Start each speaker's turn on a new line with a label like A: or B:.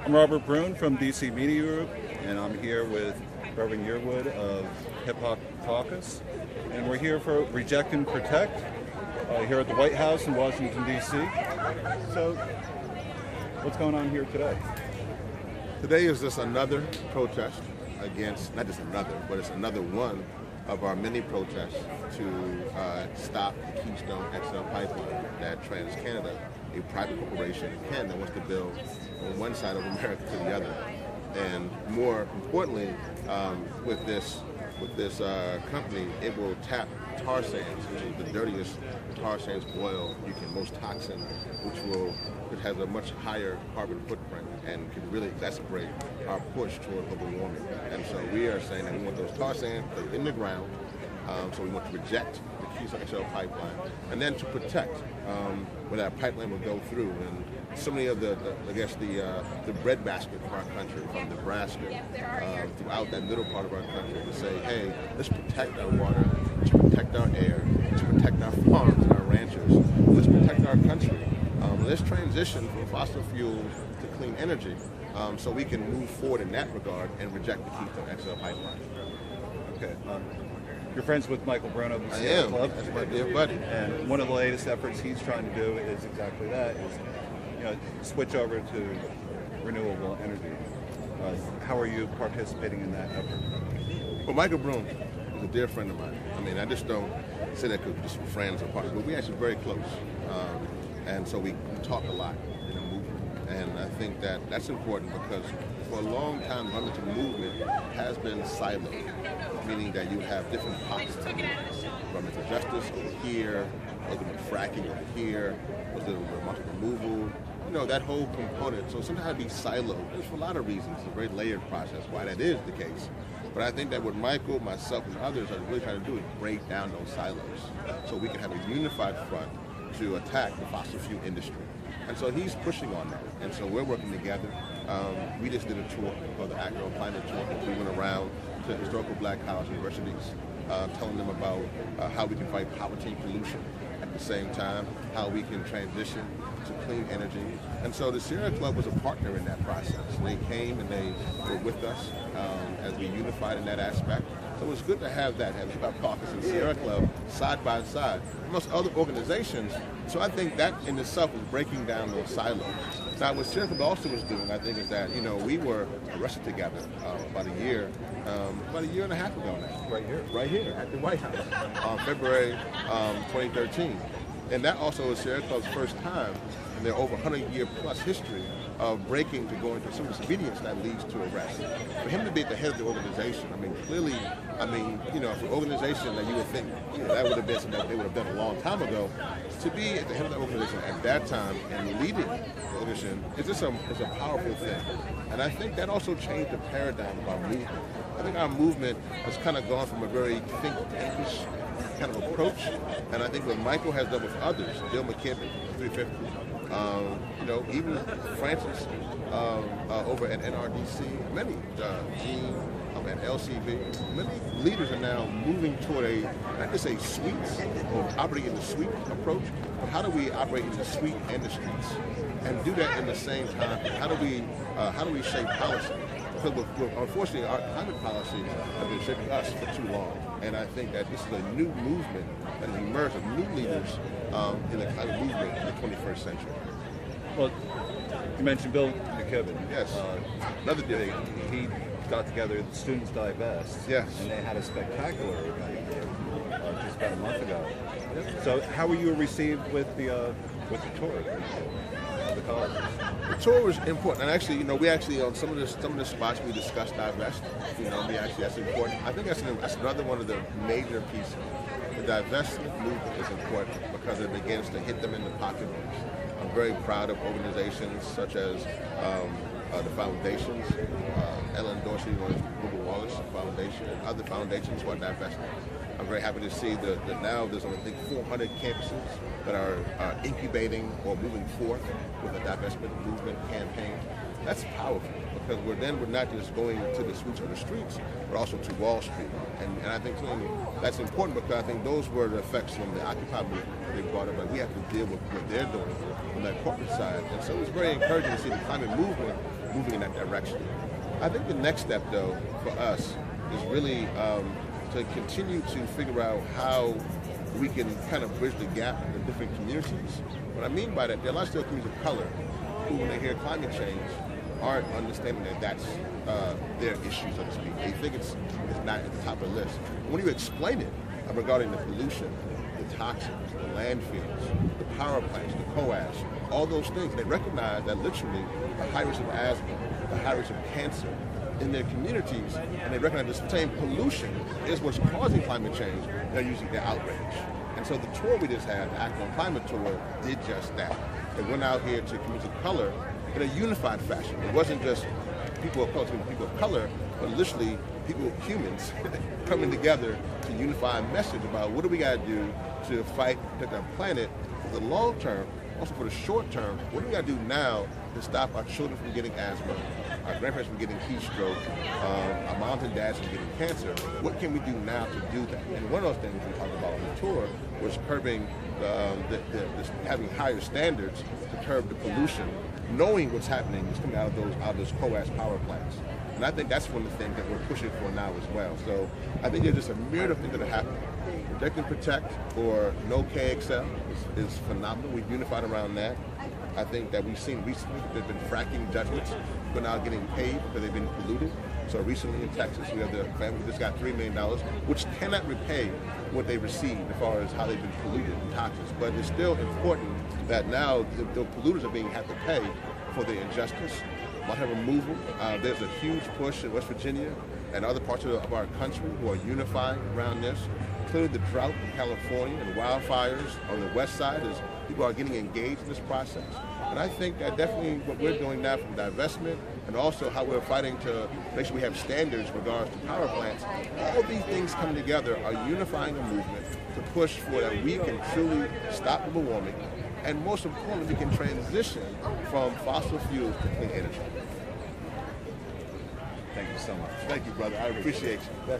A: I'm Robert Brune from DC Media Group, and I'm here with Reverend Yearwood of Hip Hop Caucus, and we're here for Reject and Protect here at the White House in Washington, D.C. So, what's going on here today?
B: Today is just another protest against, not just another, but it's another one of our many protests to stop the Keystone XL Pipeline that TransCanada, a private corporation in Canada, wants to build on one side of America to the other. And more importantly, with this company, it will tap tar sands, which is the dirtiest tar sands oil, most toxin, which has a much higher carbon footprint and can really exacerbate our push toward global warming. And so we are saying that we want those tar sands in the ground. So we want to reject the Keystone XL pipeline, and then to protect where that pipeline will go through. And so many of the breadbasket of our country, from Nebraska throughout that middle part of our country, to say, hey, let's protect our water, let's protect our air, let's protect our farms and our ranchers, let's protect our country. Let's transition from fossil fuels to clean energy, so we can move forward in that regard and reject the Keystone XL pipeline.
A: Okay. You're friends with Michael Brune of the Sierra Club.
B: That's my dear buddy.
A: And one of the latest efforts he's trying to do is exactly that, is switch over to renewable energy. How are you participating in that effort?
B: Well, Michael Brune is a dear friend of mine. I mean, I just don't say that because we're just friends or partners, but we're actually very close. And so we talk a lot in a movement. And I think that that's important because for a long time, the environmental movement has been siloed, meaning that you have different pockets of environmental justice over here, ultimate fracking over here, market removal, that whole component. So sometimes it be siloed. There's for a lot of reasons. It's a very layered process why that is the case. But I think that what Michael, myself, and others are really trying to do is break down those silos so we can have a unified front to attack the fossil fuel industry. And so he's pushing on that. And so we're working together. We just did a tour called the Agro Climate Tour. We went around to historical black college universities, telling them about how we can fight poverty and pollution at the same time, how we can transition to clean energy. And so the Sierra Club was a partner in that process. They came and they were with us as we unified in that aspect. So it was good to have that, have Hip Hop Caucus and Sierra Club side by side, amongst other organizations. So I think that in itself was breaking down those silos. Now, what Sierra Club also was doing, I think, is that, we were arrested together about a year and a half ago now. Right here at the White House, February 2013. And that also is Sierra Club's first time in their over 100-year plus history of breaking to go into civil disobedience that leads to arrest. For him to be at the head of the organization, clearly, for an organization that you would think that would have been something that they would have done a long time ago, to be at the head of the organization at that time and leading the organization is just it's a powerful thing. And I think that also changed the paradigm of our movement. I think our movement has kind of gone from a very think tankish kind of approach, and I think what Michael has done with others, Bill McKibben, 350, even Francis over at NRDC, many, Gene at LCV, many leaders are now moving toward not just a suite, or operating in the suite approach, but how do we operate in the suite and the streets, and do that in the same time? How do we shape policy? Because unfortunately, our climate policies have been shaping us for too long. And I think that this is a new movement that has emerged of new leaders in the climate movement in the 21st century.
A: Well, you mentioned Bill McKibben.
B: Yes.
A: Another day, he got together the Students Divest.
B: Yes.
A: And they had a spectacular event just about a month ago. So how were you received with the tour? The colleges?
B: The tour was important, and actually, we actually on some of the spots we discussed divest. That's important. I think that's another one of the major pieces. The divestment movement is important because it begins to hit them in the pocketbooks. I'm very proud of organizations such as the foundations, Ellen Dorsey, Google Wallace Foundation, and other foundations who are divesting. I'm very happy to see that now there's, I think, 400 campuses that are incubating or moving forth with a divestment movement campaign. That's powerful because we're not just going to the streets or the streets, but also to Wall Street. And I think that's important because I think those were the effects from the Occupy movement that they brought up, but we have to deal with what they're doing on that corporate side. And so it's very encouraging to see the climate movement moving in that direction. I think the next step, though, for us is really to continue to figure out how we can kind of bridge the gap in the different communities. What I mean by that, there are a lot of still communities of color who, when they hear climate change, aren't understanding that that's their issue, so to speak. They think it's not at the top of the list. When you explain it regarding the pollution, the toxins, the landfills, the power plants, the coash, all those things, they recognize that literally the high risk of asthma, the high risk of cancer in their communities, and they recognize the same pollution is what's causing climate change, they're outraged. And so the tour we just had, the Act on Climate Tour, did just that. It went out here to communities of color in a unified fashion. It wasn't just people of color, but literally humans coming together to unify a message about what do we got to do to fight, protect our planet for the long term, also for the short term. What do we got to do now to stop our children from getting asthma, our grandparents from getting heat stroke, our moms and dads from getting cancer? What can we do now to do that? And one of those things we talked about on the tour was curbing having higher standards to curb the pollution, knowing what's happening is coming out of those coash power plants. And I think that's one of the things that we're pushing for now as well. So I think there's just a myriad of things that are happening. Protect and Protect, or No KXL, is phenomenal. We've unified around that. I think that we've seen recently there's been fracking judgments. People are now getting paid because they've been polluted. So recently in Texas, we have the family who just got $3 million, which cannot repay what they received as far as how they've been polluted and toxic. But it's still important that now the polluters are have to pay for the injustice. Water removal. There's a huge push in West Virginia and other parts of our country who are unifying around this. Clearly the drought in California and wildfires on the west side is people are getting engaged in this process. And I think that definitely what we're doing now from divestment and also how we're fighting to make sure we have standards in regards to power plants, all these things coming together are unifying a movement to push for that we can truly stop global warming, and most importantly, we can transition from fossil fuels to clean energy.
A: Thank you so much.
B: Thank you, brother. I appreciate you.